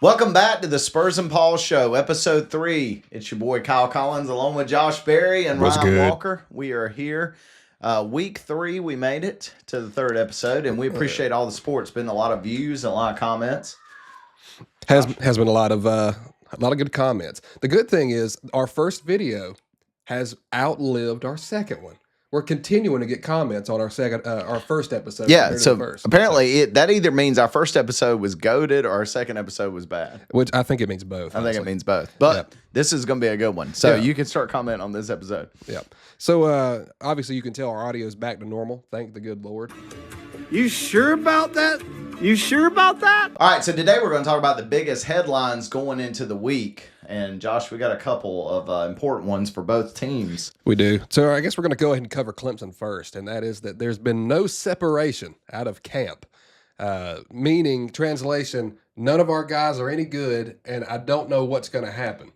Welcome back to the Spurs and Paws Show, episode 3. It's your boy Kyle Collins along with Josh Berry and Ryan Walker. We are here. Week 3, we made it to the 3rd episode, and we appreciate all the support. It's been a lot of views and a lot of comments. Has been a lot of good comments. The good thing is our first video has outlived our second one. We're continuing to get comments on our first episode. Yeah, so apparently that either means our first episode was goated or our second episode was bad. Which I think it means both. I think it means both. But This is going to be a good one. So you can start commenting on this episode. Yeah. So obviously you can tell our audio is back to normal. Thank the good Lord. You sure about that? You sure about that? All right, so today we're going to talk about the biggest headlines going into the week. And Josh, we got a couple of important ones for both teams. We do. So I guess we're going to go ahead and cover Clemson first, and that is that there's been no separation out of camp, meaning, translation, none of our guys are any good, and I don't know what's going to happen.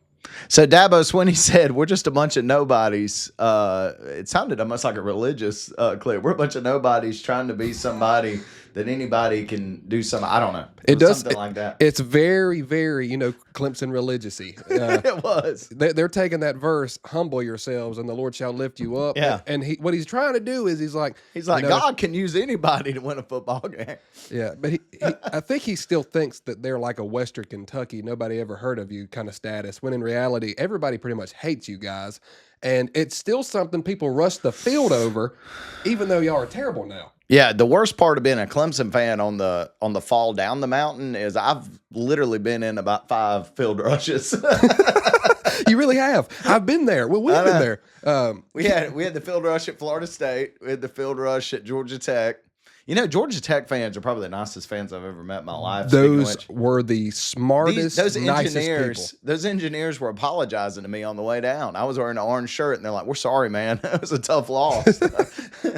So Dabo Swinney said, we're just a bunch of nobodies. It sounded almost like a religious clip. We're a bunch of nobodies trying to be somebody that anybody can do something. I don't know. It does something like that. It's very, very, Clemson religious-y. It was. They're taking that verse, humble yourselves and the Lord shall lift you up. Yeah. And what he's trying to do is he's like, God can use anybody to win a football game. Yeah, but I think he still thinks that they're like a Western Kentucky, nobody ever heard of you kind of status, when in reality, everybody pretty much hates you guys. And it's still something people rush the field over, even though y'all are terrible now. Yeah, the worst part of being a Clemson fan on the fall down the mountain is I've literally been in about 5 field rushes. You really have. I've been there. Well, we've been there. We had the field rush at Florida State. We had the field rush at Georgia Tech. Georgia Tech fans are probably the nicest fans I've ever met in my life. Those were the smartest, nicest people. Those engineers were apologizing to me on the way down. I was wearing an orange shirt, and they're like, "We're sorry, man. It was a tough loss."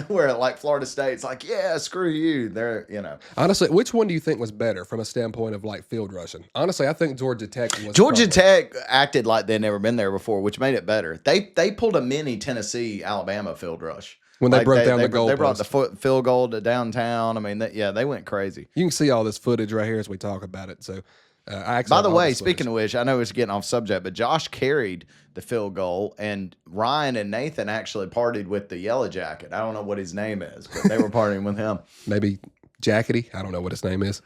Where like Florida State's like, "Yeah, screw you." They're Honestly, which one do you think was better from a standpoint of like field rushing? Honestly, I think Georgia Tech was. Georgia Tech acted like they'd never been there before, which made it better. They pulled a mini Tennessee Alabama field rush. When they broke down the goal, they brought the field goal to downtown. I mean, they went crazy. You can see all this footage right here as we talk about it. So, by the way, speaking of which, I know it's getting off subject, but Josh carried the field goal, and Ryan and Nathan actually partied with the Yellow Jacket. I don't know what his name is, but they were partying with him. Maybe Jackety. I don't know what his name is.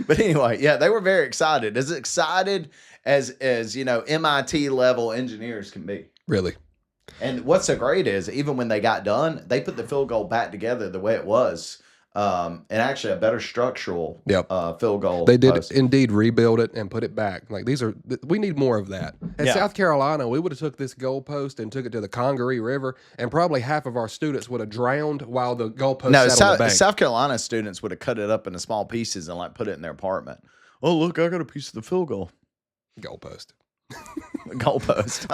But anyway, yeah, they were very excited. As excited as MIT level engineers can be. Really. And what's so great is even when they got done, they put the field goal back together the way it was, and actually a better structural field goal. They did indeed rebuild it and put it back. Like we need more of that. At South Carolina, we would have took this goalpost and took it to the Congaree River, and probably half of our students would have drowned while the goalpost sat on the bank. South Carolina students would have cut it up into small pieces and put it in their apartment. Oh, look, I got a piece of the field goal. Goalpost. Goalpost.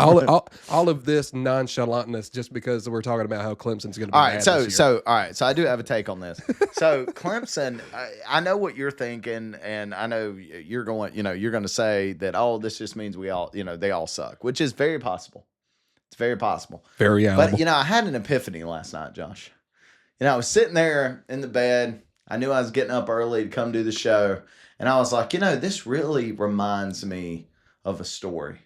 all of this nonchalantness just because we're talking about how Clemson's going to be bad this year. So I do have a take on this. So Clemson, I know what you're thinking, and I know you're going to say that this just means we all they all suck, which is very possible. It's very possible. Very But I had an epiphany last night, Josh. I was sitting there in the bed. I knew I was getting up early to come do the show, and I was like, this really reminds me of a story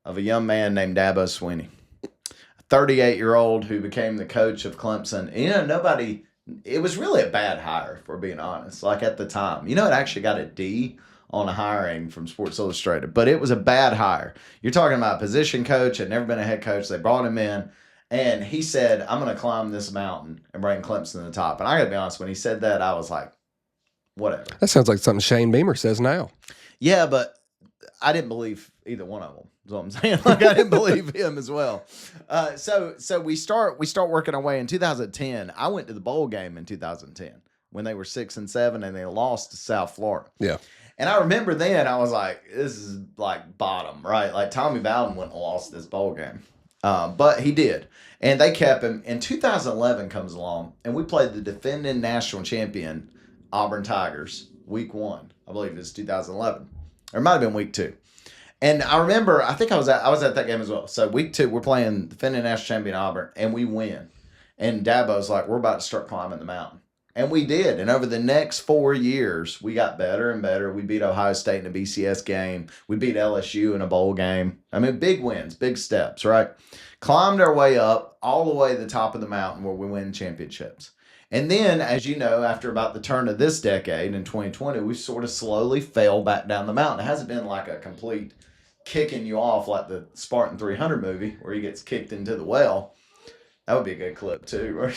of a young man named Dabo Swinney, a 38-year-old who became the coach of Clemson. And, it was really a bad hire, if we're being honest, at the time. It actually got a D on a hiring from Sports Illustrated, but it was a bad hire. You're talking about a position coach, had never been a head coach. They brought him in, and he said, I'm going to climb this mountain and bring Clemson to the top. And I got to be honest, when he said that, I was like, whatever. That sounds like something Shane Beamer says now. Yeah, but I didn't believe either one of them. Is what I'm saying. I didn't believe him as well. So we start working our way in 2010. I went to the bowl game in 2010 when they were 6-7 and they lost to South Florida. Yeah. And I remember then I was like, this is bottom, right? Like Tommy Bowden wouldn't have lost this bowl game. But he did. And they kept him. And 2011 comes along and we played the defending national champion Auburn Tigers week 1. I believe it was 2011. Or it might have been week 2. And I remember, I think I was at that game as well. So week 2, we're playing defending national champion Auburn, and we win. And Dabo's like, we're about to start climbing the mountain. And we did. And over the next 4 years, we got better and better. We beat Ohio State in a BCS game. We beat LSU in a bowl game. I mean, big wins, big steps, right? Climbed our way up all the way to the top of the mountain where we win championships. And then, as you know, after about the turn of this decade in 2020, we sort of slowly fell back down the mountain. It hasn't been like a complete kicking you off like the Spartan 300 movie where he gets kicked into the well. That would be a good clip, too.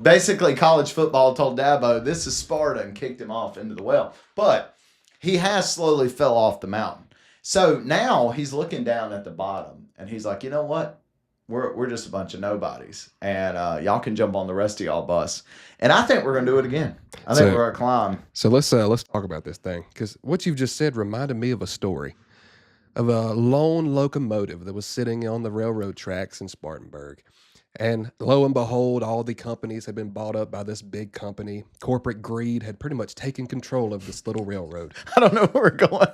Basically, college football told Dabo, this is Sparta, and kicked him off into the well. But he has slowly fell off the mountain. So now he's looking down at the bottom, and he's like, you know what? We're just a bunch of nobodies, and y'all can jump on the rest of y'all bus. And I think we're going to do it again. I think we're going to climb. So let's talk about this thing, because what you've just said reminded me of a story of a lone locomotive that was sitting on the railroad tracks in Spartanburg. And lo and behold, all the companies had been bought up by this big company. Corporate greed had pretty much taken control of this little railroad. I don't know where we're going.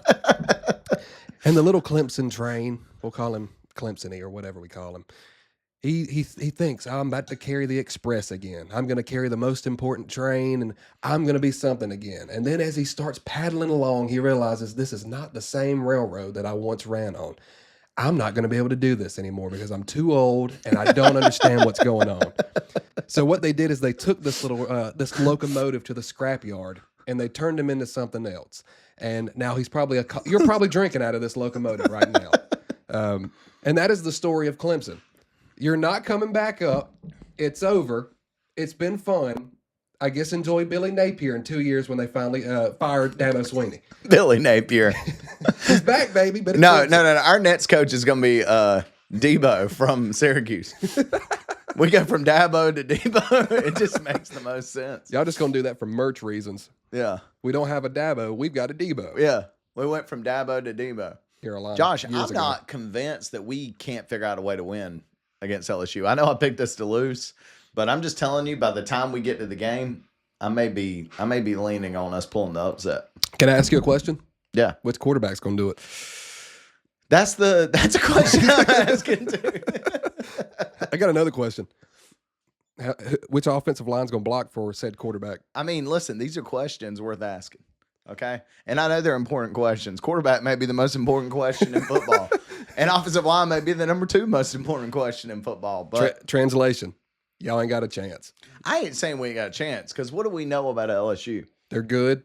And the little Clemson train, we'll call him Clemson-y or whatever we call him, he thinks, I'm about to carry the express again. I'm going to carry the most important train, and I'm going to be something again. And then as he starts paddling along, he realizes this is not the same railroad that I once ran on. I'm not going to be able to do this anymore because I'm too old and I don't understand what's going on. So what they did is they took this this locomotive to the scrapyard and they turned him into something else. And now he's probably you're probably drinking out of this locomotive right now. And that is the story of Clemson. You're not coming back up. It's over. It's been fun. I guess enjoy Billy Napier in 2 years when they finally fired Dabo Swinney. Billy Napier. He's back, baby. But No. Our next coach is going to be Debo from Syracuse. We go from Dabo to Debo. It just makes the most sense. Y'all just going to do that for merch reasons. Yeah. We don't have a Dabo. We've got a Debo. Yeah. We went from Dabo to Debo. Carolina. Josh, I'm not convinced that we can't figure out a way to win against LSU. I know I picked us to lose, but I'm just telling you, by the time we get to the game, I may be leaning on us pulling the upset. Can I ask you a question? Yeah. Which quarterback's going to do it? That's a question I'm asking too. I got another question. Which offensive line's going to block for said quarterback? I mean, listen, these are questions worth asking. Okay? And I know they're important questions. Quarterback may be the most important question in football. And offensive line may be the number 2 most important question in football. But translation, y'all ain't got a chance. I ain't saying we ain't got a chance, because what do we know about LSU? They're good.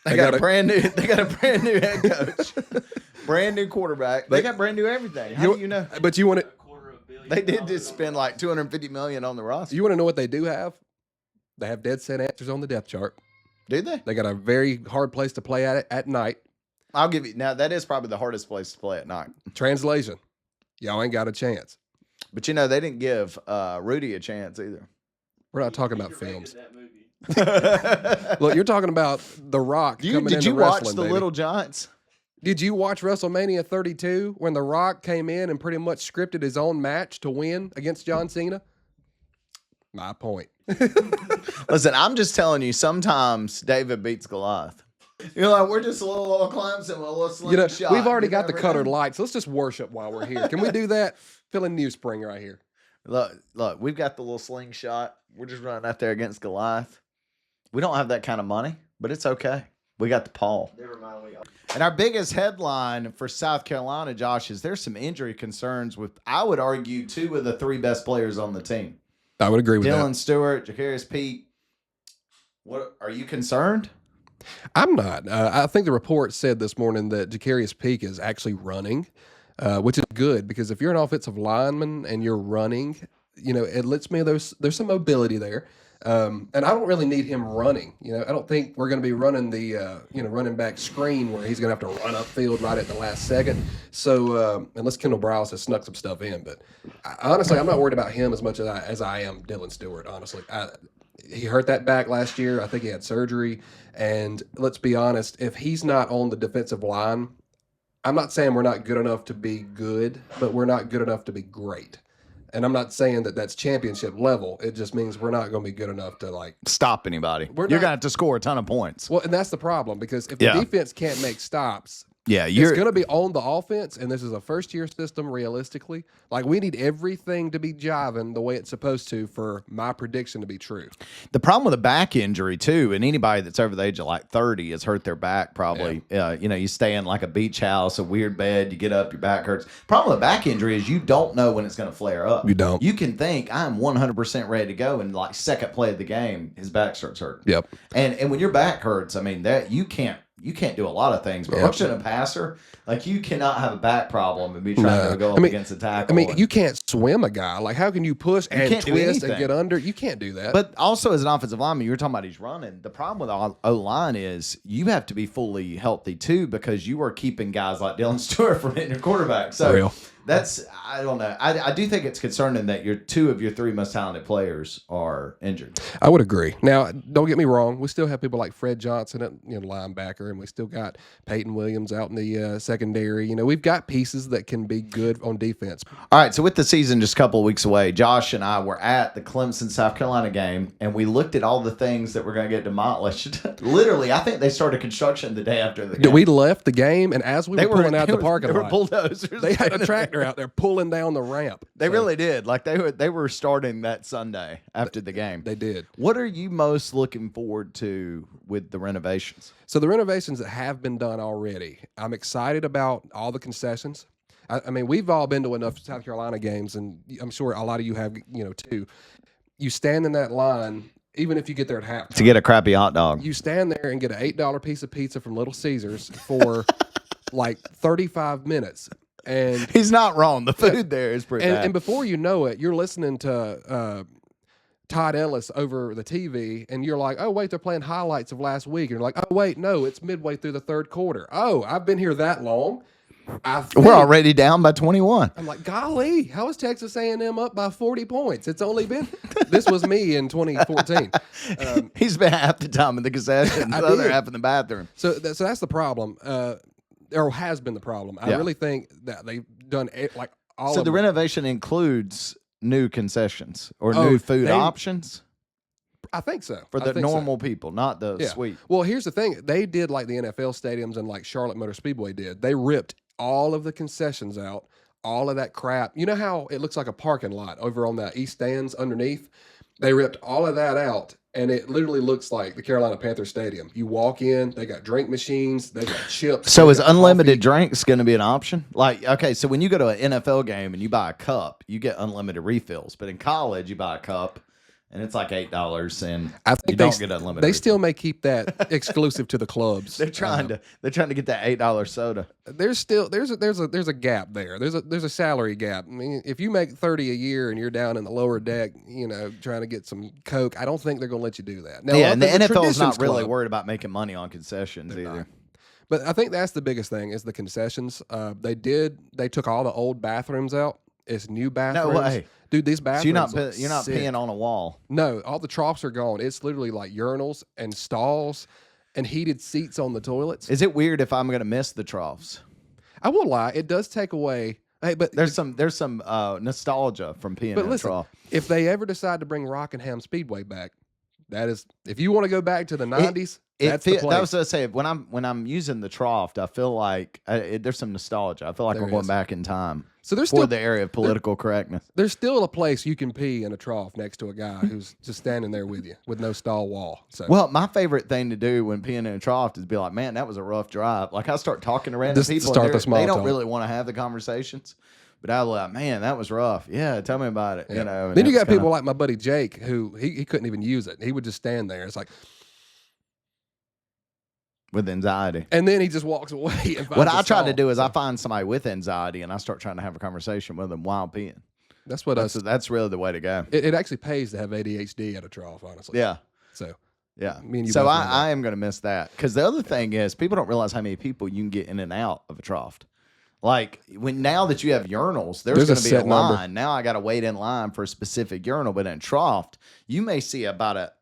They got a brand new head coach. Brand new quarterback. They got brand new everything. How do you know? But you want to They did just spend like $250 million on the roster. You want to know what they do have? They have dead set answers on the depth chart. Do they? They got a very hard place to play at night. I'll give you. Now, that is probably the hardest place to play at night. Translation, y'all ain't got a chance. But, they didn't give Rudy a chance either. We're not talking about films. Look, you're talking about The Rock coming into wrestling, Did you watch The baby. Little Giants? Did you watch WrestleMania 32 when The Rock came in and pretty much scripted his own match to win against John Cena? My point. Listen, I'm just telling you, sometimes David beats Goliath. You're like, we're just a little old Clemson with a little slingshot. We've already got the colored lights. Let's just worship while we're here. Can we do that? Feeling New Spring right here. Look, we've got the little slingshot. We're just running out there against Goliath. We don't have that kind of money, but it's okay. We got the Paul. And our biggest headline for South Carolina, Josh, is there's some injury concerns with, I would argue, 2 of the 3 best players on the team. I would agree with that. Dylan Stewart, Jacarrius Pete. What are you concerned? I'm not. I think the report said this morning that Jacarrius Peak is actually running, which is good, because if you're an offensive lineman and you're running, it lets me there's some mobility there. And I don't really need him running. I don't think we're going to be running the running back screen where he's going to have to run upfield right at the last second. So unless Kendall Browse has snuck some stuff in, but honestly, I'm not worried about him as much as I am Dylan Stewart. Honestly, he hurt that back last year. I think he had surgery. And let's be honest, if he's not on the defensive line, I'm not saying we're not good enough to be good, but we're not good enough to be great. And I'm not saying that that's championship level. It just means we're not going to be good enough to stop anybody. You're going to have to score a ton of points. Well, and that's the problem, because if the defense can't make stops, Yeah, It's going to be on the offense, and this is a first-year system realistically. Like, we need everything to be jiving the way it's supposed to for my prediction to be true. The problem with a back injury, too, and anybody that's over the age of like 30 has hurt their back probably. You stay in like a beach house, a weird bed, you get up, your back hurts. Problem with a back injury is you don't know when it's going to flare up. You don't. You can think, I'm 100% ready to go, and like second play of the game, his back starts hurting. Yep. And when your back hurts, I mean, that you can't do a lot of things, but rushing a passer, like you cannot have a back problem and be trying to go up against a tackle. I mean, you can't swim a guy. Like, how can you push and twist and get under? You can't do that. But also as an offensive lineman, you were talking about he's running. The problem with O-line is you have to be fully healthy too, because you are keeping guys like Dylan Stewart from hitting your quarterback. So that's, I don't know. I do think it's concerning that two of your three most talented players are injured. I would agree. Now, don't get me wrong. We still have people like Fred Johnson at linebacker, and we still got Peyton Williams out in the secondary. We've got pieces that can be good on defense. All right, so with the season just a couple of weeks away, Josh and I were at the Clemson, South Carolina game, and we looked at all the things that were going to get demolished. Literally, I think they started construction the day after the game. We left the game, and as we were pulling out the parking lot, they were bulldozers. They had a tractor out there pulling down the ramp. They really did. Like they were starting that Sunday after the game. They did. What are you most looking forward to with the renovations? So the renovations that have been done already, I'm excited about all the concessions. I mean, we've all been to enough South Carolina games, and I'm sure a lot of you have, too. You stand in that line, even if you get there at halftime, to get a crappy hot dog. You stand there and get an $8 piece of pizza from Little Caesars for like 35 minutes. And he's not wrong. The food there is pretty bad. And before you know it, you're listening to Todd Ellis over the TV, and you're like, oh, wait, they're playing highlights of last week. And you're like, oh, wait, no, it's midway through the third quarter. Oh, I've been here that long. We're already down by 21. I'm like, golly, how is Texas A&M up by 40 points? It's only been – this was me in 2014. He's been half the time in the concessions, the other half in the bathroom. So that's the problem. Or has been the problem. I really think that they've done like all of So the them. renovation includes new concessions or new food options? I think so. For the normal people, not the sweet. Well, here's the thing. They did like the NFL stadiums and like Charlotte Motor Speedway did. They ripped all of the concessions out, all of that crap. You know how it looks like a parking lot over on the east stands underneath? They ripped all of that out, and it literally looks like the Carolina Panthers Stadium. You walk in, they got drink machines, they got chips. So is unlimited drinks going to be an option? Like, okay, so when you go to an NFL game and you buy a cup, you get unlimited refills. But in college, you buy a cup, and it's like $8, and I think you don't get unlimited. They still may keep that exclusive to the clubs. They're trying to get that $8 soda. There's a gap there. There's a salary gap. I mean, if you make $30 a year and you're down in the lower deck, trying to get some Coke, I don't think they're going to let you do that. Now, and the NFL is not really worried about making money on concessions either. But I think that's the biggest thing is the concessions. They took all the old bathrooms out. It's new bathrooms. No way. Dude, these bathrooms so you're not peeing on a wall. No, all the troughs are gone. It's literally like urinals and stalls and heated seats on the toilets. Is it weird if I'm going to miss the troughs? I won't lie. It does take away. Hey, but there's some nostalgia from peeing in a trough. If they ever decide to bring Rockingham Speedway back, that is, if you want to go back to the 90s, that's the place. That was what I say. When I'm using the trough, I feel like there's some nostalgia. I feel like we're going back in time. So there's for still the area of political correctness. There's still a place you can pee in a trough next to a guy who's just standing there with you with no stall wall. So, well, my favorite thing to do when peeing in a trough is be like, man, that was a rough drive. Like I start talking to random people. They don't really want to have the conversations. But I was like, man, that was rough. Yeah, tell me about it. Yeah. Then you got people like my buddy Jake who he couldn't even use it. He would just stand there. It's like with anxiety. And then he just walks away. And what I try to do is I find somebody with anxiety and I start trying to have a conversation with them while peeing. That's really the way to go. It actually pays to have ADHD at a trough, honestly. Yeah. So yeah. So I am going to miss that. Because the other thing is people don't realize how many people you can get in and out of a trough. Like now that you have urinals, there's going to be a line. Number. Now I got to wait in line for a specific urinal. But in a trough, you may see about a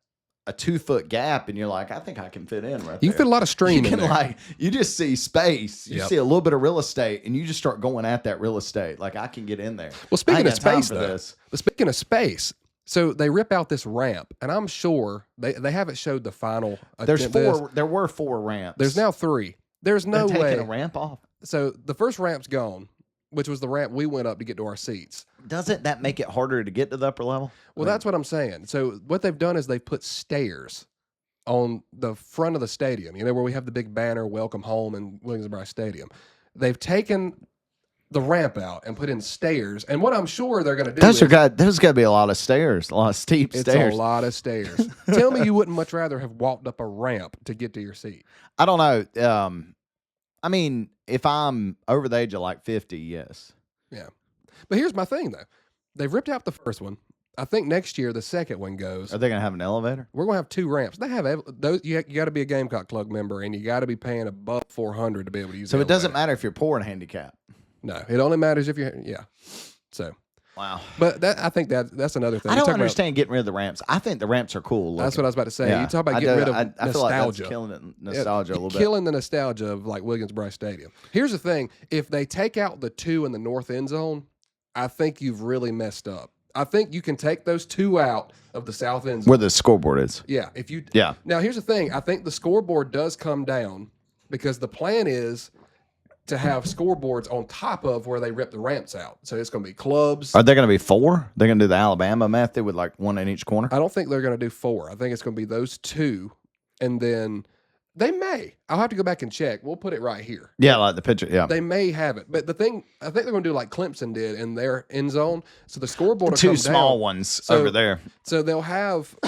2-foot gap, and you're like, I think I can fit in right there. You can fit a lot of stream in there. You just see space. You see a little bit of real estate, and you just start going at that real estate. Like, I can get in there. Well, speaking of space, so they rip out this ramp, and I'm sure they haven't showed the final. There were 4 ramps. There's now 3. There's no They're way. taking a ramp off. So the first ramp's gone, which was the ramp we went up to get to our seats. Doesn't that make it harder to get to the upper level? Well, that's what I'm saying. So what they've done is they've put stairs on the front of the stadium, where we have the big banner, welcome home in Williams-Brice Stadium. They've taken the ramp out and put in stairs. And what I'm sure they're going to do there's got to be a lot of stairs, a lot of steep stairs. It's a lot of stairs. Tell me you wouldn't much rather have walked up a ramp to get to your seat. I don't know. I mean, if I'm over the age of like 50, yes. Yeah. But here's my thing, though. They've ripped out the first one. I think next year the second one goes. Are they going to have an elevator? We're going to have 2 ramps. They have those. You got to be a Gamecock Club member, and you got to be paying above $400 to be able to use. So it doesn't matter if you're poor and handicapped. No, it only matters if you're. Yeah. So. Wow. But I think that's another thing. I don't understand getting rid of the ramps. I think the ramps are cool. That's what I was about to say. Yeah. You talk about getting rid of I nostalgia. feel like that's killing it, nostalgia a little bit. Killing the nostalgia of like Williams-Brice Stadium. Here's the thing. If they take out the 2 in the north end zone, I think you've really messed up. I think you can take those 2 out of the south end zone. Where the scoreboard is. Yeah. Yeah. Now, here's the thing. I think the scoreboard does come down because the plan is to have scoreboards on top of where they rip the ramps out. So it's going to be clubs. Are they going to be 4? They're going to do the Alabama method with like 1 in each corner? I don't think they're going to do 4. I think it's going to be those 2. And then they may. I'll have to go back and check. We'll put it right here. Yeah, like the picture. Yeah. They may have it. But the thing, I think they're going to do like Clemson did in their end zone. So the scoreboard will 2 come small down. ones over there. So they'll have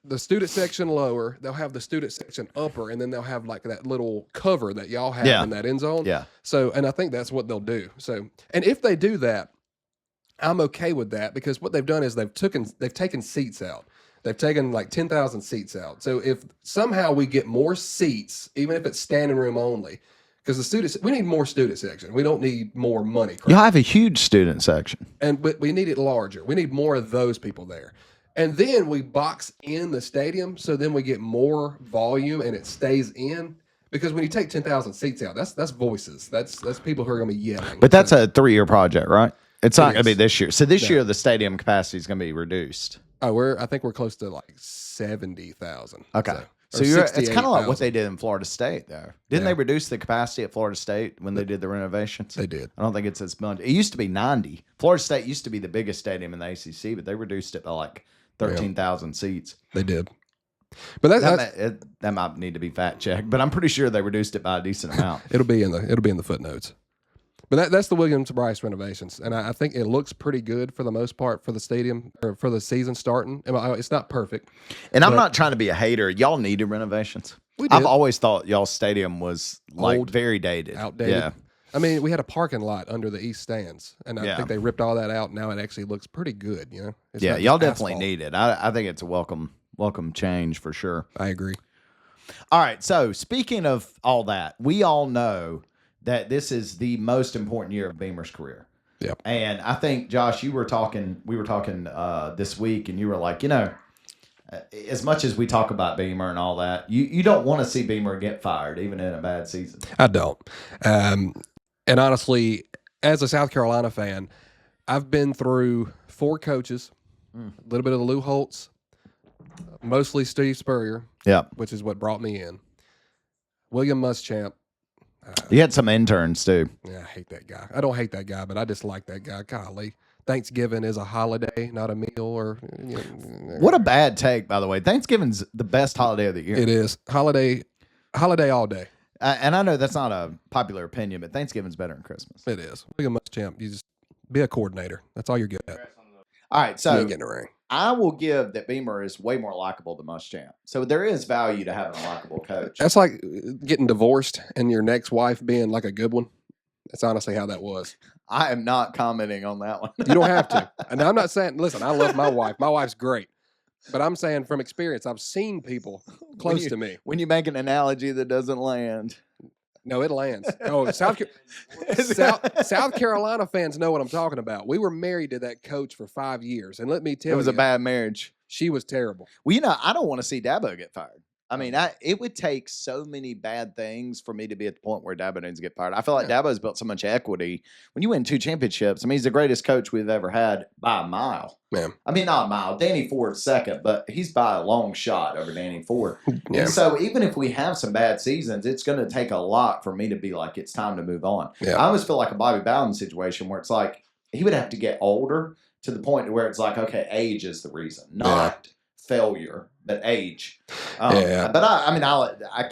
the student section lower, they'll have the student section upper, and then they'll have like that little cover that y'all have in that end zone. Yeah. So, and I think that's what they'll do. So, and if they do that, I'm okay with that because what they've done is they've taken seats out. They've taken like 10,000 seats out. So if somehow we get more seats, even if it's standing room only, because we need more student section. We don't need more money. You'll have a huge student section. But we need it larger. We need more of those people there. And then we box in the stadium, so then we get more volume and it stays in. Because when you take 10,000 seats out, that's voices. That's people who are going to be yelling. But that's a 3-year project, right? It's not going to be this year. So this year the stadium capacity is going to be reduced. Oh, I think we're close to like 70,000. Okay. So it's kind of like what they did in Florida State, though. Didn't they reduce the capacity at Florida State when they did the renovations? They did. I don't think it's as much. It used to be 90. Florida State used to be the biggest stadium in the ACC, but they reduced it by like 13,000 seats. They did. But that might need to be fact checked, but I'm pretty sure they reduced it by a decent amount. It'll be in the footnotes. But that's the Williams-Brice renovations, and I think it looks pretty good for the most part for the stadium or for the season starting. It's not perfect, and I'm not trying to be a hater. Y'all needed renovations. I've always thought y'all's stadium was like old, very dated, outdated. Yeah. I mean, we had a parking lot under the east stands, and I think they ripped all that out. Now it actually looks pretty good. Y'all definitely need it. I think it's a welcome change for sure. I agree. All right. So speaking of all that, we all know that this is the most important year of Beamer's career. Yep. And I think, Josh, we were talking this week, and you were like, as much as we talk about Beamer and all that, you don't want to see Beamer get fired, even in a bad season. I don't. And honestly, as a South Carolina fan, I've been through 4 coaches, a little bit of the Lou Holtz, mostly Steve Spurrier, which is what brought me in. William Muschamp. You had some interns, too. Yeah, I hate that guy. I don't hate that guy, but I just like that guy. Golly. Thanksgiving is a holiday, not a meal. What a bad take, by the way. Thanksgiving's the best holiday of the year. It is. Holiday all day. And I know that's not a popular opinion, but Thanksgiving's better than Christmas. It is. William Muschamp, you just be a coordinator. That's all you're good at. All right, so you ain't getting a ring. I will give that Beamer is way more likable than Muschamp. So there is value to having a likable coach. That's like getting divorced and your next wife being like a good one. That's honestly how that was. I am not commenting on that one. You don't have to. And I'm not saying, listen, I love my wife. My wife's great. But I'm saying from experience, I've seen people close to me. When you make an analogy that doesn't land. No, it lands. Oh, South Carolina fans know what I'm talking about. We were married to that coach for 5 years. And let me tell you. It was a bad marriage. She was terrible. Well, I don't want to see Dabo get fired. I mean, it would take so many bad things for me to be at the point where Dabo needs to get fired. I feel like Dabo's built so much equity. When you win 2 championships, I mean, he's the greatest coach we've ever had by a mile. Yeah. I mean, not a mile. Danny Ford's second, but he's by a long shot over Danny Ford. Yeah. And so even if we have some bad seasons, it's going to take a lot for me to be like, it's time to move on. Yeah. I always feel like a Bobby Bowden situation where it's like he would have to get older to the point where it's like, okay, age is the reason, not failure, but age. But I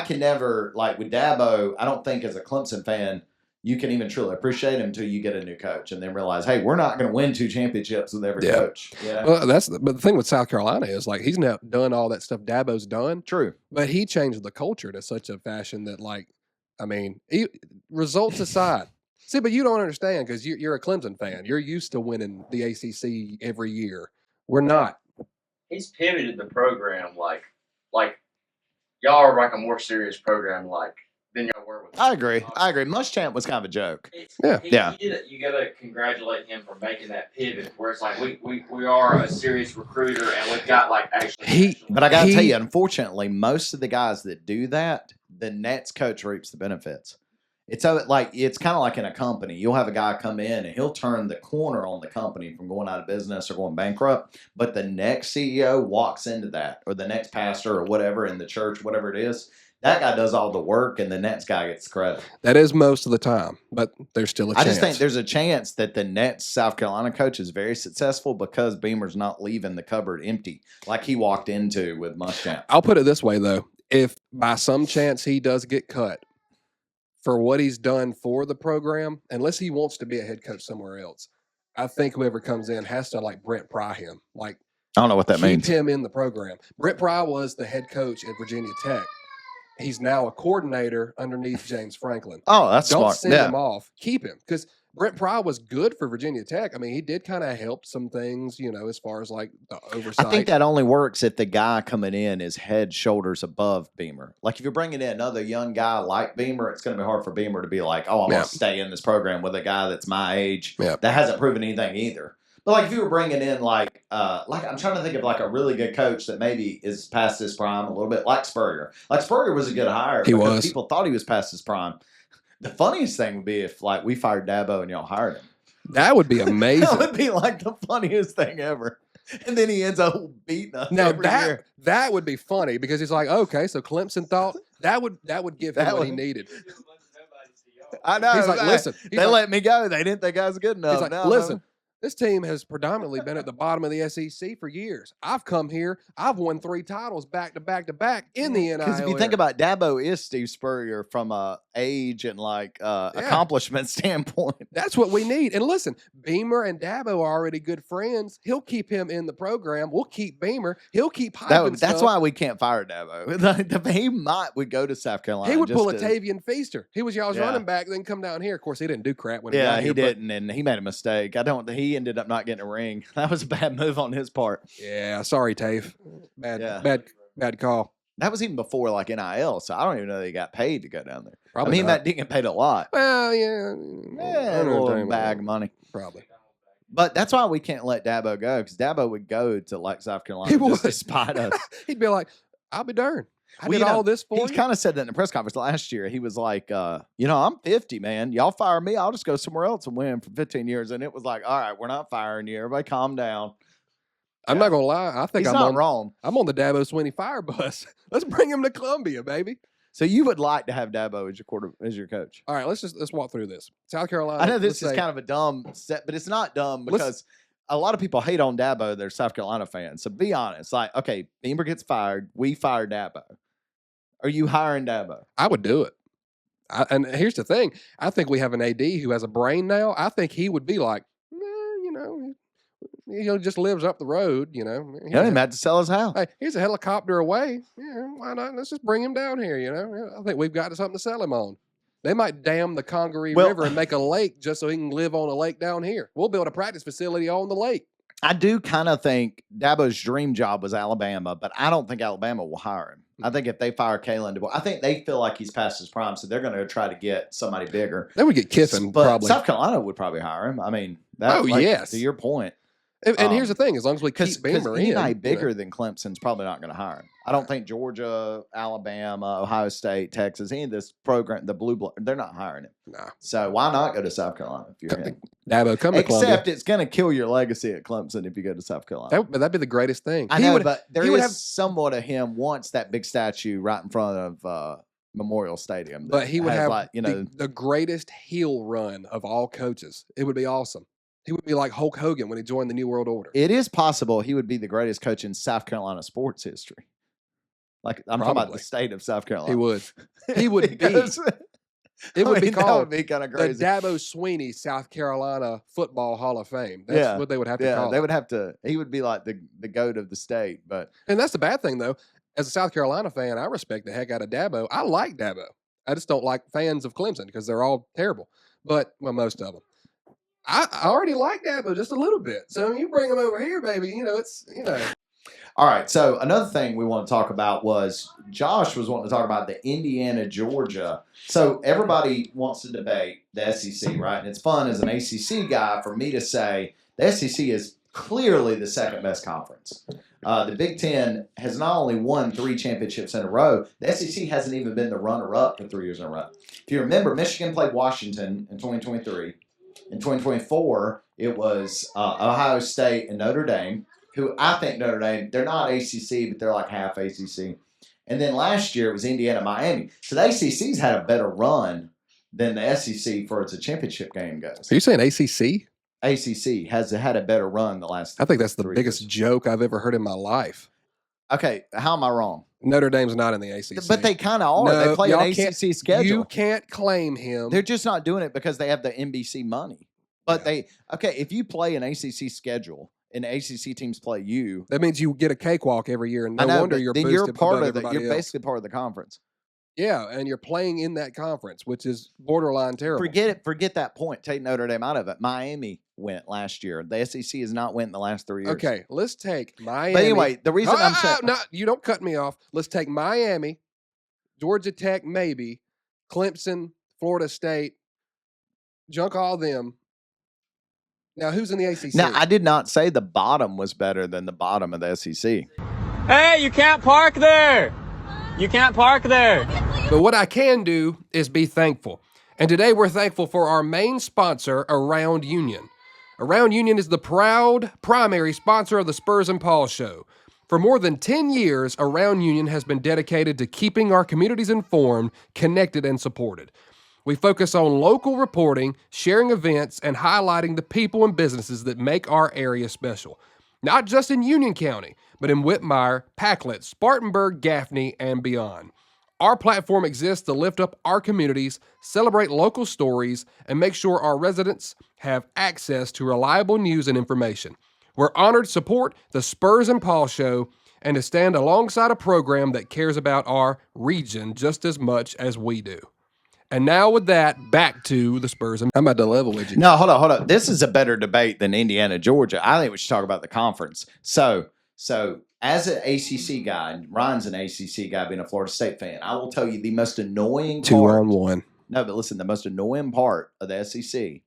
can never, like with Dabo, I don't think as a Clemson fan, you can even truly appreciate him until you get a new coach and then realize, hey, we're not going to win 2 championships with every coach. Yeah. Well, but the thing with South Carolina is like he's now done all that stuff Dabo's done. True. But he changed the culture to such a fashion that, like, I mean, results aside. See, but you don't understand because you're a Clemson fan. You're used to winning the ACC every year. We're not. He's pivoted the program like y'all are like a more serious program than y'all were with. I agree. Muschamp was kind of a joke. He did it. You got to congratulate him for making that pivot where it's like we are a serious recruiter and we've got like actually. But I got to tell you, unfortunately, most of the guys that do that, the Nets coach reaps the benefits. It's kind of like in a company. You'll have a guy come in and he'll turn the corner on the company from going out of business or going bankrupt. But the next CEO walks into that, or the next pastor or whatever in the church, whatever it is. That guy does all the work, and the Nets guy gets the credit. That is most of the time, but there's still a chance. I just think there's a chance that the Nets South Carolina coach is very successful because Beamer's not leaving the cupboard empty like he walked into with Muschamp. I'll put it this way, though. If by some chance he does get cut, for what he's done for the program, unless he wants to be a head coach somewhere else, I think whoever comes in has to like Brent Pry him. Like, I don't know what that means. Keep him in the program. Brent Pry was the head coach at Virginia Tech. He's now a coordinator underneath James Franklin. Oh, that's Don't smart. send him off. Keep him because Brent Pry was good for Virginia Tech. I mean, he did kind of help some things, as far as like the oversight. I think that only works if the guy coming in is head, shoulders above Beamer. Like if you're bringing in another young guy like Beamer, it's going to be hard for Beamer to be like, oh, I'm going to stay in this program with a guy that's my age that hasn't proven anything either. But like if you were bringing in like I'm trying to think of like a really good coach that maybe is past his prime a little bit, like Spurrier. Like Spurrier was a good hire. He was. People thought he was past his prime. The funniest thing would be if like we fired Dabo and y'all hired him. That would be amazing. That would be like the funniest thing ever. And then he ends up beating us. Now every year. that would be funny because he's like, okay, so Clemson thought that would give him what he needed. I know. He's like, listen, they let me go. They didn't think I was good enough. He's like, listen. This team has predominantly been at the bottom of the SEC for years. I've come here. I've won 3 titles back to back to back in the NIL. Because if you think about Dabo is Steve Spurrier from a age and like accomplishment standpoint. That's what we need. And listen, Beamer and Dabo are already good friends. He'll keep him in the program. We'll keep Beamer. He'll keep hyping That's why we can't fire Dabo. He would go to South Carolina. He would pull a Tavian Feaster. He was y'all's running back, then come down here. Of course, he didn't do crap when he got here. He didn't, and he made a mistake. He ended up not getting a ring. That was a bad move on his part. Yeah, sorry, Tave. Bad call. That was even before like NIL, so I don't even know they got paid to go down there. Probably Matt didn't get paid a lot. Well, a little bag of money. Probably. But that's why we can't let Dabo go, because Dabo would go to like South Carolina just to spite us. He'd be like, I'll be darned. I did all this for you. He kind of said that in the press conference last year. He was like, I'm 50, man. Y'all fire me. I'll just go somewhere else and win for 15 years. And it was like, all right, we're not firing you. Everybody calm down. I'm not going to lie. I think he's not wrong. I'm on the Dabo Swinney fire bus. Let's bring him to Columbia, baby. So you would like to have Dabo as your coach? All right, let's walk through this. South Carolina. I know this is kind of a dumb set, but it's not dumb because a lot of people hate on Dabo. They're South Carolina fans. So be honest. Like, okay, Beamer gets fired. We fire Dabo. Are you hiring Dabo? I would do it. And here's the thing. I think we have an AD who has a brain now. I think he would be like, just lives up the road, He didn't have to sell his house. Hey, he's a helicopter away. Yeah, why not? Let's just bring him down here, I think we've got something to sell him on. They might dam the Congaree River and make a lake just so he can live on a lake down here. We'll build a practice facility on the lake. I do kind of think Dabo's dream job was Alabama, but I don't think Alabama will hire him. I think if they fire Kalen DeBoer, I think they feel like he's past his prime, so they're going to try to get somebody bigger. They would get Kiffin, but probably. South Carolina would probably hire him. I mean, yes. To your point. And here's the thing: as long as we keep Beamer in, anybody bigger than Clemson's probably not going to hire him. I don't think Georgia, Alabama, Ohio State, Texas, any of this program, the blue blood, they're not hiring him. Nah. So why not go to South Carolina if you're him? Dabo, come to Columbia. Except it's going to kill your legacy at Clemson if you go to South Carolina. That'd be the greatest thing. I know, but there is somewhat of him wants that big statue right in front of Memorial Stadium. But he would have like, the greatest heel run of all coaches. It would be awesome. He would be like Hulk Hogan when he joined the New World Order. It is possible he would be the greatest coach in South Carolina sports history. Like I'm talking about the state of South Carolina. He would. He would be. It would be called that would be kind of crazy. The Dabo Swinney South Carolina Football Hall of Fame. That's what they would have to call it. They would have to. He would be like the goat of the state. And that's the bad thing, though. As a South Carolina fan, I respect the heck out of Dabo. I like Dabo. I just don't like fans of Clemson because they're all terrible. But, well, most of them. I already like Dabo just a little bit. So you bring him over here, baby. All right. So another thing we want to talk about was Josh was wanting to talk about the Indiana, Georgia. So everybody wants to debate the SEC, right? And it's fun as an ACC guy for me to say the SEC is clearly the second best conference. The Big Ten has not only won 3 championships in a row, the SEC hasn't even been the runner-up for 3 years in a row. If you remember, Michigan played Washington in 2023. In 2024, it was Ohio State and Notre Dame, who I think Notre Dame, they're not ACC, but they're like half ACC. And then last year, it was Indiana, Miami. So the ACC's had a better run than the SEC for its a championship game goes. Are you saying ACC? ACC has had a better run the last. I think that's the biggest years. joke I've ever heard in my life. Okay, how am I wrong? Notre Dame's not in the ACC. But they kind of are. No, they play an ACC schedule. You can't claim him. They're just not doing it because they have the NBC money. But if you play an ACC schedule and ACC teams play you, that means you get a cakewalk every year, and no wonder you're boosted. You're part of it. You're basically part of the conference. Yeah, and you're playing in that conference, which is borderline terrible. Forget it. Forget that point. Take Notre Dame out of it. Miami went last year. The SEC has not went in the last 3 years. Okay, let's take Miami. But anyway, the reason I'm saying you don't cut me off. Let's take Miami, Georgia Tech, maybe Clemson, Florida State, junk all them. Now, who's in the ACC? Now, I did not say the bottom was better than the bottom of the SEC. Hey, you can't park there. You can't park there. But what I can do is be thankful. And today we're thankful for our main sponsor, Around Union. Around Union is the proud primary sponsor of the Spurs and Paws show. For more than 10 years, Around Union has been dedicated to keeping our communities informed, connected, and supported. We focus on local reporting, sharing events, and highlighting the people and businesses that make our area special. Not just in Union County, but in Whitmire, Packlet, Spartanburg, Gaffney, and beyond. Our platform exists to lift up our communities, celebrate local stories, and make sure our residents have access to reliable news and information. We're honored to support the Spurs and Paws show and to stand alongside a program that cares about our region just as much as we do. And now with that, back to the Spurs. I'm about to level with you. No, hold on. This is a better debate than Indiana, Georgia. I think we should talk about the conference. So as an ACC guy, and Ryan's an ACC guy being a Florida State fan, I will tell you the most annoying part. 2-on-1. No, but listen, the most annoying part of the SEC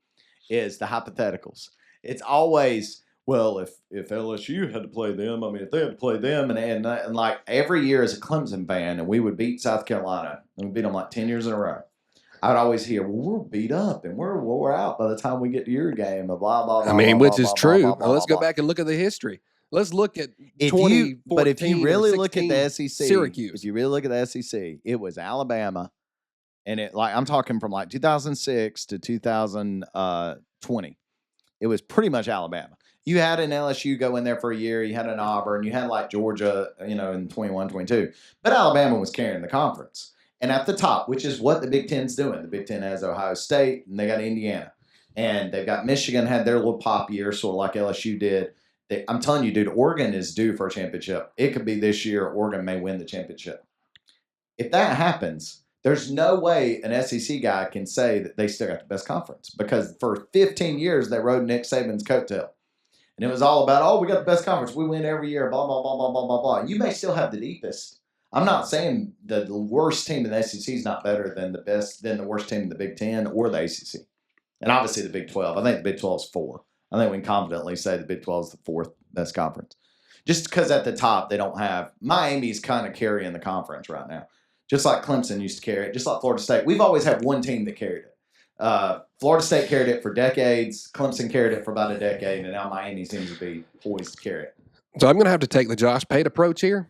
is the hypotheticals. It's always, well, if LSU had to play them, if they had to play them, and like every year as a Clemson fan, and we would beat South Carolina, and we beat them like 10 years in a row. I would always hear, well, we're beat up and we're out by the time we get to your game. Blah, blah, blah. Which is true. Let's go back and look at the history. Let's look at 2014. But if you really look at the SEC, Syracuse. If you really look at the SEC, it was Alabama, and I'm talking from like 2006 to 2020. It was pretty much Alabama. You had an LSU go in there for a year. You had an Auburn. You had like Georgia, in 21, 22. But Alabama was carrying the conference. And at the top, which is what the Big Ten's doing. The Big Ten has Ohio State, and they got Indiana. And they've got Michigan had their little pop year, sort of like LSU did. I'm telling you, dude, Oregon is due for a championship. It could be this year. Oregon may win the championship. If that happens, there's no way an SEC guy can say that they still got the best conference. Because for 15 years, they rode Nick Saban's coattail. And it was all about, we got the best conference. We win every year, blah, blah, blah, blah, blah, blah, blah. You may still have the deepest. I'm not saying the worst team in the SEC is not better than the worst team in the Big Ten or the ACC. And obviously the Big 12. I think the Big 12 is 4. I think we can confidently say the Big 12 is the 4th best conference. Just because at the top they don't have – Miami's kind of carrying the conference right now. Just like Clemson used to carry it, just like Florida State. We've always had one team that carried it. Florida State carried it for decades. Clemson carried it for about a decade, and now Miami seems to be poised to carry it. So I'm going to have to take the Josh Pate approach here.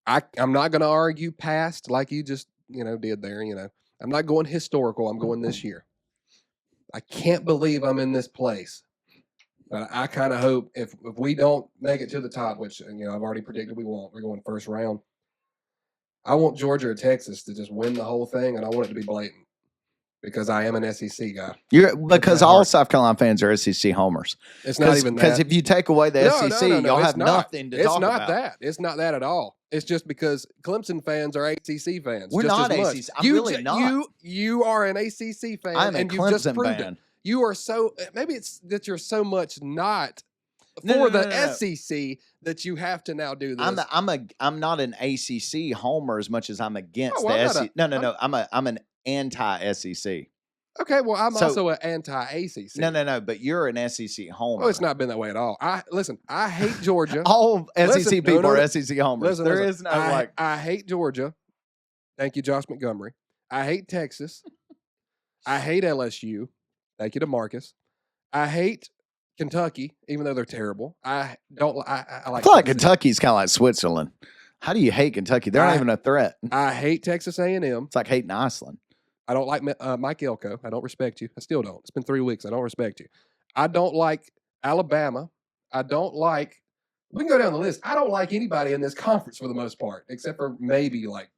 I'm not going to argue past like you just did there. I'm not going historical. I'm going this year. I can't believe I'm in this place. But I kind of hope if we don't make it to the top, which I've already predicted we won't, we're going first round. I want Georgia or Texas to just win the whole thing, and I want it to be blatant because I am an SEC guy. Because all South Carolina fans are SEC homers. It's not even that. Because if you take away the SEC, no, you'll have nothing to talk about. It's not that. It's not that at all. It's just because Clemson fans are ACC fans. We're just not as much. ACC. I'm really not. You are an ACC fan, I'm and a you just Clemson proved fan. it. You are so – maybe it's that you're so much not – for the SEC that you have to now do this. I'm not an ACC homer as much as I'm against the SEC. No. I'm an anti-SEC. Okay, well, I'm also an anti-ACC. No. But you're an SEC homer. Oh, it's not been that way at all. I hate Georgia. All SEC people are SEC homers. Listen, is no like. I hate Georgia. Thank you, Josh Montgomery. I hate Texas. I hate LSU. Thank you to Marcus. I hate Kentucky, even though they're terrible. I like. I feel like Kentucky's kind of like Switzerland. How do you hate Kentucky? They're not even a threat. I hate Texas A&M. It's like hating Iceland. I don't like Mike Elko. I don't respect you. I still don't. It's been 3 weeks. I don't respect you. I don't like Alabama. I don't like. We can go down the list. I don't like anybody in this conference for the most part, except for maybe like.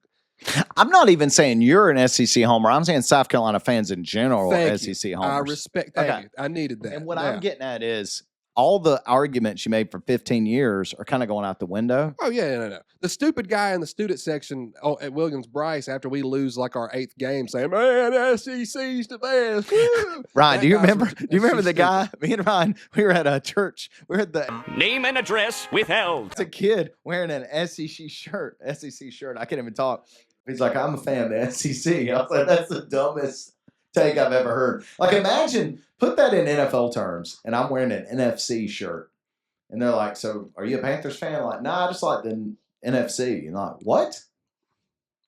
I'm not even saying you're an SEC homer. I'm saying South Carolina fans in general are SEC homers. I respect that. I needed that. And what I'm getting at is all the arguments you made for 15 years are kind of going out the window. Oh, yeah, no. The stupid guy in the student section at Williams-Brice after we lose like our 8th game saying, man, SEC's the best. Woo! Ryan, do you remember the guy? Me and Ryan, we were at a church. We were at the name and address withheld. It's a kid wearing an SEC shirt. I can't even talk. He's like, I'm a fan of the SEC. I was like, that's the dumbest take I've ever heard. Like, imagine, put that in NFL terms, and I'm wearing an NFC shirt. And they're like, so are you a Panthers fan? I'm like, nah, I just like the NFC. And like, what?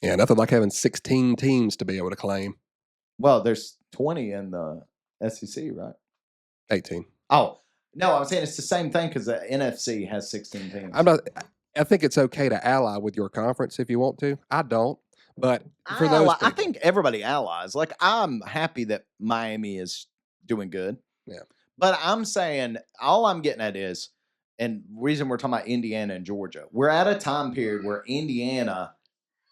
Yeah, nothing like having 16 teams to be able to claim. Well, there's 20 in the SEC, right? 18. Oh, no, I'm saying it's the same thing because the NFC has 16 teams. I think it's okay to ally with your conference if you want to. I don't. But for those people, I think everybody allies. Like, I'm happy that Miami is doing good. Yeah. But I'm saying, all I'm getting at is, and reason we're talking about Indiana and Georgia, we're at a time period where Indiana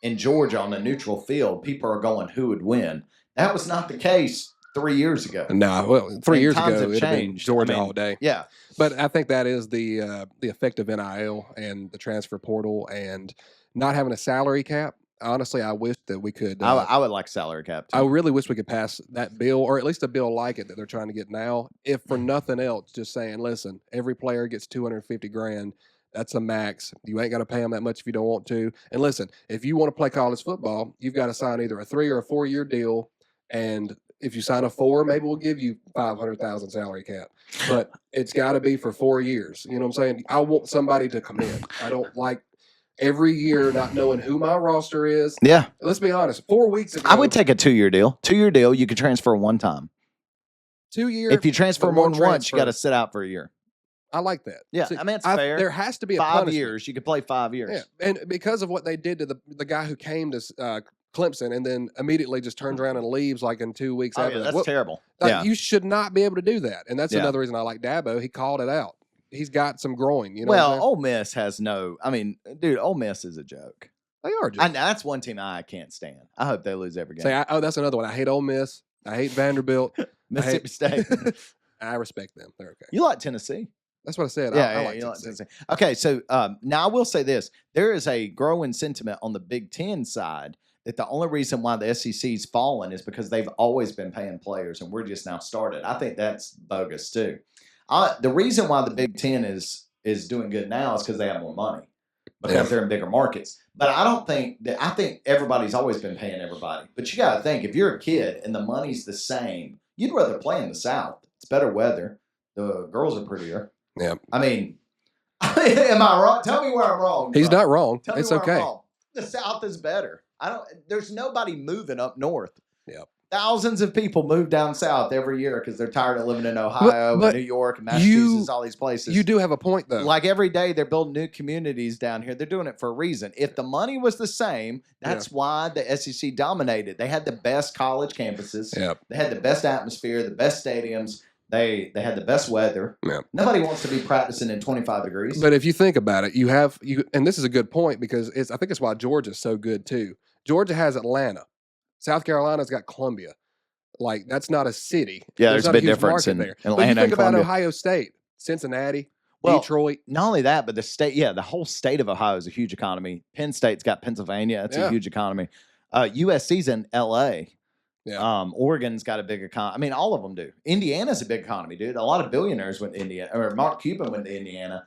and Georgia on a neutral field, people are going, who would win? That was not the case 3 years ago. No, well, 3 years ago, it would have been changed. Georgia all day. Yeah. But I think that is the effect of NIL and the transfer portal and not having a salary cap. Honestly, I wish that we could. I would like salary cap too. I really wish we could pass that bill, or at least a bill like it that they're trying to get now. If for nothing else, just saying, listen, every player gets $250,000. That's a max. You ain't got to pay them that much if you don't want to. And listen, if you want to play college football, you've got to sign either a 3 or a 4 year deal. And if you sign a 4, maybe we'll give you $500,000 salary cap. But it's got to be for 4 years. You know what I'm saying? I want somebody to come in. I don't like every year not knowing who my roster is. Yeah. Let's be honest. 4 weeks ago, I would take a 2 year deal. 2 year deal, you could transfer one time. 2 years. If you transfer more than once, you got to sit out for a year. I like that. Yeah, See, I mean, it's fair. There has to be a 5 punishment. years. You could play 5 years. Yeah, and because of what they did to the guy who came to Clemson and then immediately just turns around and leaves like in 2 weeks after that. That's terrible. Like, you should not be able to do that. And that's another reason I like Dabo. He called it out. He's got some groin. You know. Well, Ole Miss has no. I mean, dude, Ole Miss is a joke. They are. Just, that's one team I can't stand. I hope they lose every game. That's another one. I hate Ole Miss. I hate Vanderbilt. Mississippi State. I respect them. They're okay. You like Tennessee? That's what I said. Yeah, I like Tennessee. Okay, so now I will say this: there is a growing sentiment on the Big Ten side that the only reason why the SEC's fallen is because they've always been paying players, and we're just now started. I think that's bogus too. The reason why the Big Ten is doing good now is because they have more money, because they're in bigger markets. But I don't think that. I think everybody's always been paying everybody. But you got to think, if you're a kid and the money's the same, you'd rather play in the South. It's better weather. The girls are prettier. Yeah. I mean, am I wrong? Tell me where I'm wrong. He's bro. not wrong. Tell me It's where I'm okay. wrong. The South is better. There's nobody moving up north. Yep. Thousands of people move down south every year because they're tired of living in Ohio But and New York and Massachusetts, all these places. You do have a point, though. Like every day they're building new communities down here. They're doing it for a reason. If the money was the same, that's why the SEC dominated. They had the best college campuses. Yep. They had the best atmosphere, the best stadiums. They had the best weather. Yep. Nobody wants to be practicing in 25 degrees. But if you think about it, and this is a good point because I think it's why Georgia's so good too. Georgia has Atlanta. South Carolina's got Columbia. Like, that's not a city. Yeah, there's a not big huge difference market in there. Atlanta But you think and about Columbia. Ohio State, Cincinnati, Well, Detroit. Not only that, but the state, the whole state of Ohio is a huge economy. Penn State's got Pennsylvania. That's a huge economy. USC's in LA. Yeah. Oregon's got a big economy. I mean, all of them do. Indiana's a big economy, dude. A lot of billionaires went to Indiana, or Mark Cuban went to Indiana.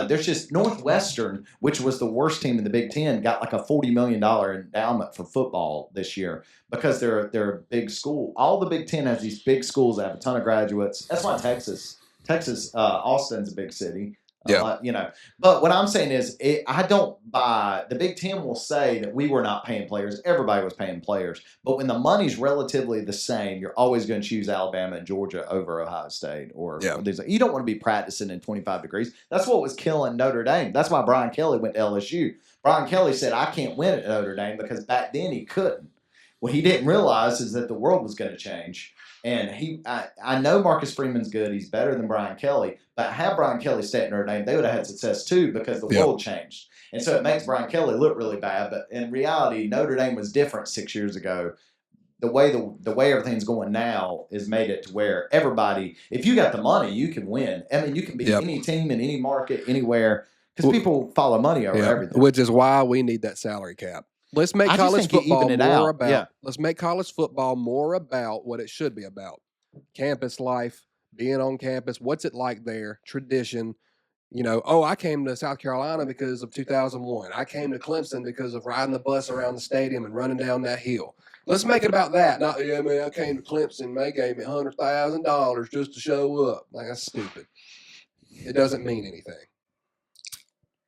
There's just Northwestern, which was the worst team in the Big Ten, got like a $40 million endowment for football this year because they're a big school. All the Big Ten has these big schools that have a ton of graduates. That's why Texas, Austin's a big city. But what I'm saying is, I don't buy. The Big Ten will say that we were not paying players. Everybody was paying players. But when the money's relatively the same, you're always going to choose Alabama and Georgia over Ohio State. You don't want to be practicing in 25 degrees. That's what was killing Notre Dame. That's why Brian Kelly went to LSU. Brian Kelly said, I can't win at Notre Dame because back then he couldn't. What he didn't realize is that the world was going to change. And I know Marcus Freeman's good. He's better than Brian Kelly. But had Brian Kelly stayed at Notre Dame, they would have had success too because the world changed. And so it makes Brian Kelly look really bad. But in reality, Notre Dame was different 6 years ago. The way everything's going now is made it to where everybody, if you got the money, you can win. I mean, you can beat any team in any market, anywhere, because people follow money over everything. Which is why we need that salary cap. Let's make college football more about. Let's make college football more about what it should be about: campus life, being on campus. What's it like there? Tradition. I came to South Carolina because of 2001. I came to Clemson because of riding the bus around the stadium and running down that hill. Let's make it about that. Not, I came to Clemson. They gave me $100,000 just to show up. Like, that's stupid. It doesn't mean anything.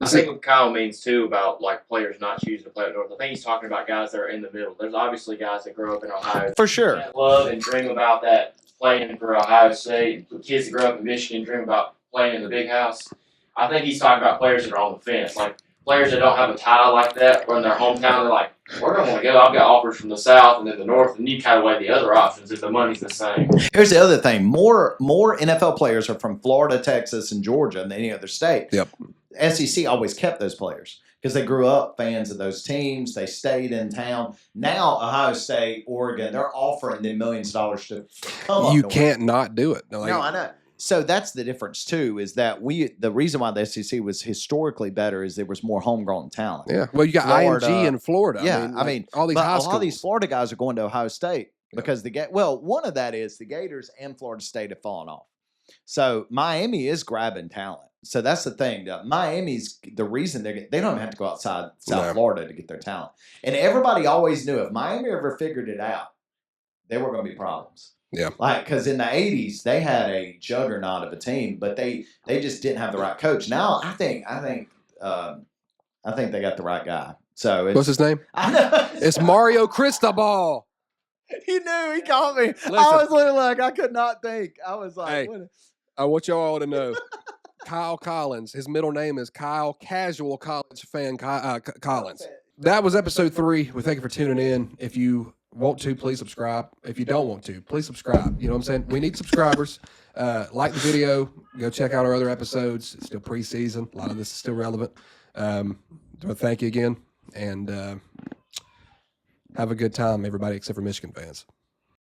I think what Kyle means too about like players not choosing to play at North. I think he's talking about guys that are in the middle. There's obviously guys that grow up in Ohio For sure. that love and dream about that playing for Ohio State. Kids that grow up in Michigan dream about playing in the big house. I think he's talking about players that are on the fence, like players that don't have a tie like that or in their hometown. They're like, where do I want to go? I've got offers from the South and then the North, and you kind of weigh the other options if the money's the same. Here's the other thing: more NFL players are from Florida, Texas, and Georgia than any other state. Yep. SEC always kept those players because they grew up fans of those teams. They stayed in town. Now Ohio State, Oregon, they're offering them millions of dollars to come up. You can't not do it. No, I know. So that's the difference too. Is that the reason why the SEC was historically better is there was more homegrown talent. Yeah. Well, you got Florida, IMG in Florida. Yeah. I mean all these high schools. A lot of these Florida guys are going to Ohio State because one of that is the Gators and Florida State have fallen off. So Miami is grabbing talent. So that's the thing. Miami's the reason they don't even have to go outside South Florida to get their talent. And everybody always knew if Miami ever figured it out, there were going to be problems. Yeah. Like, because in the 80s, they had a juggernaut of a team, but they just didn't have the right coach. Now, I think they got the right guy. So what's his name? I know. It's Mario Cristobal. He knew. He called me. Listen. I was literally like, I could not think. I was like, hey, I want y'all to know. Kyle Collins. His middle name is Kyle Casual College Fan Collins. That was episode 3. We thank you for tuning in. If you want to, please subscribe. If you don't want to, please subscribe. You know what I'm saying? We need subscribers. Like the video. Go check out our other episodes. It's still preseason. A lot of this is still relevant. Thank you again. And have a good time, everybody, except for Michigan fans.